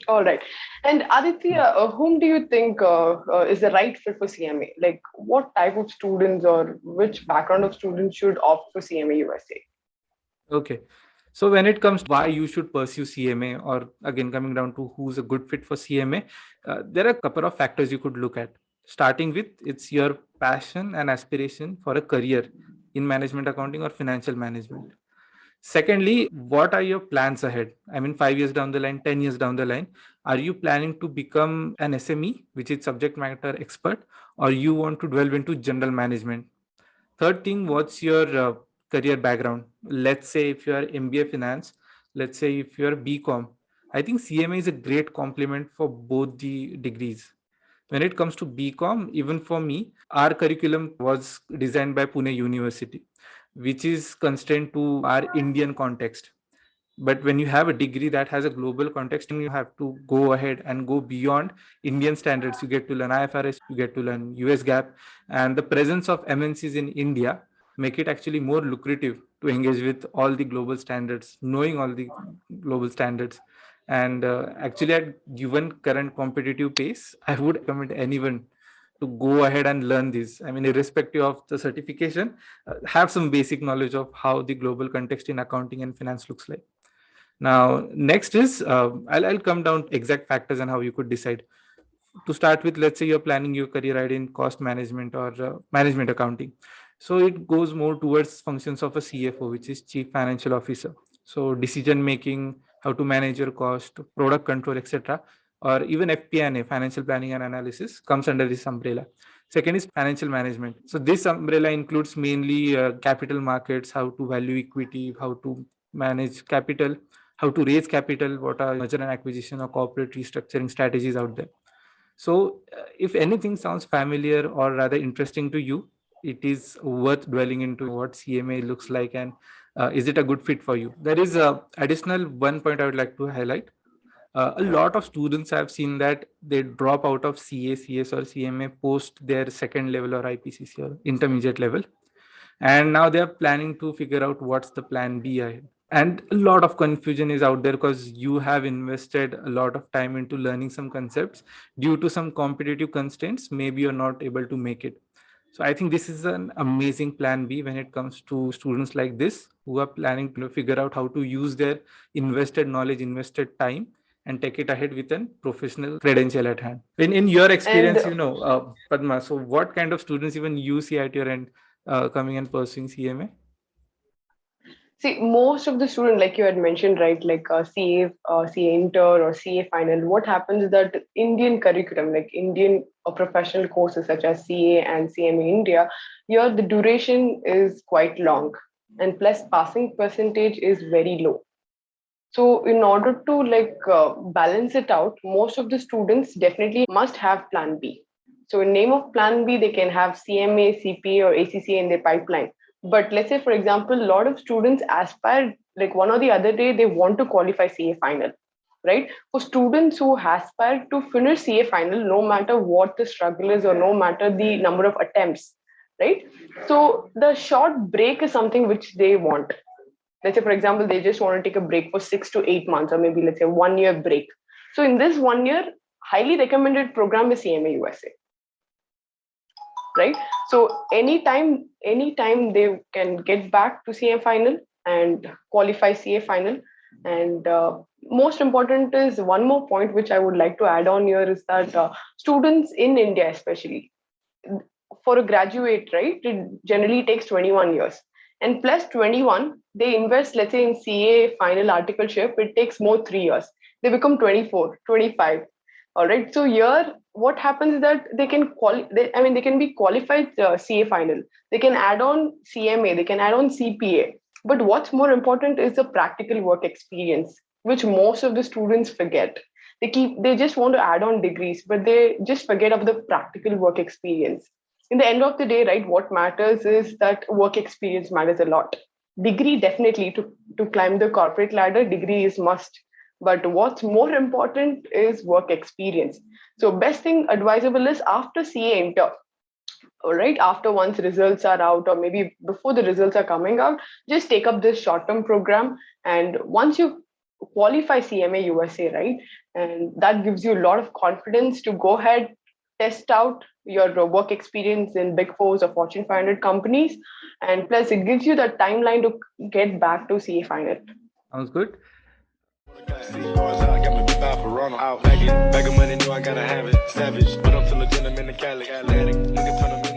All right. And Aditya, whom do you think is the right fit for CMA? Like, what type of students or which background of students should opt for CMA USA? Okay. So when it comes to why you should pursue CMA, or again coming down to who's a good fit for CMA, there are a couple of factors you could look at. Starting with, it's your passion and aspiration for a career in management accounting or financial management. Secondly, what are your plans ahead? I mean, 5 years down the line, 10 years down the line, are you planning to become an SME, which is subject matter expert, or you want to delve into general management? Third thing, what's your career background? Let's say if you are MBA finance, let's say if you are BCom, I think CMA is a great complement for both the degrees. When it comes to BCom, even for me, our curriculum was designed by Pune University, which is constrained to our Indian context. But when you have a degree that has a global context, you have to go ahead and go beyond Indian standards. You get to learn IFRS, you get to learn US GAAP, and the presence of MNCs in India make it actually more lucrative to engage with all the global standards, knowing all the global standards. And actually, at given current competitive pace, I would recommend anyone to go ahead and learn this. I mean, irrespective of the certification, have some basic knowledge of how the global context in accounting and finance looks like. Now, next is I'll come down to exact factors and how you could decide. To start with, let's say you're planning your career either in cost management or management accounting. So it goes more towards functions of a CFO, which is Chief Financial Officer. So decision making, how to manage your cost, product control, etc. Or even FP&A, financial planning and analysis, comes under this umbrella. Second is financial management. So this umbrella includes mainly capital markets, how to value equity, how to manage capital, how to raise capital, what are merger and acquisition or corporate restructuring strategies out there. So, if anything sounds familiar or rather interesting to you, it is worth dwelling into what CMA looks like and is it a good fit for you. There is a additional one point I would like to highlight. A lot of students have seen that they drop out of CA, CS, or CMA post their second level or IPCC or intermediate level, and now they are planning to figure out what's the plan B ahead. And a lot of confusion is out there because you have invested a lot of time into learning some concepts. Due to some competitive constraints, maybe you're not able to make it. So I think this is an amazing plan B when it comes to students like this who are planning to figure out how to use their invested knowledge, invested time, and take it ahead with a professional credential at hand. In your And experience, Padma, so what kind of students even you see at your end coming and pursuing CMA? see, most of the student, like you had mentioned, right, like CA Inter or CA Final, what happens is that Indian curriculum, like Indian professional courses such as CA and CMA India, here the duration is quite long, and plus passing percentage is very low. So in order to balance it out, most of the students definitely must have Plan B. So in name of Plan B, they can have CMA, CPA, or ACCA in their pipeline. But let's say, for example, a lot of students aspire, like one or the other day, they want to qualify CA final, right? For students who aspire to finish CA final, no matter what the struggle is or no matter the number of attempts, right? So the short break is something which they want. Let's say, for example, they just want to take a break for 6 to 8 months, or maybe let's say 1 year break. So in this 1 year, highly recommended program is CMA USA, right? So anytime they can get back to CA final and qualify CA final. And most important is one more point which I would like to add on here is that students in India, especially for a graduate, right, it generally takes 21 years. And plus 21, they invest, let's say, in CA final articleship, it takes more 3 years. They become 24, 25. All right. So here, what happens is that they can they can be qualified CA final. They can add on CMA. They can add on CPA. But what's more important is the practical work experience, which most of the students forget. They just want to add on degrees, but they just forget of the practical work experience. In the end of the day, right, what matters is that work experience matters a lot. Degree, definitely, to climb the corporate ladder, degree is must. But what's more important is work experience. So best thing advisable is after CA Inter, all right, after once results are out or maybe before the results are coming out, just take up this short term program. And once you qualify CMA USA, right? And that gives you a lot of confidence to go ahead, test out your work experience in Big Fours or Fortune 500 companies. And plus, it gives you the timeline to get back to CA final. Sounds good. Bag of money, know I gotta have it. Savage, but I'm still a gentleman in Cali. Looking for the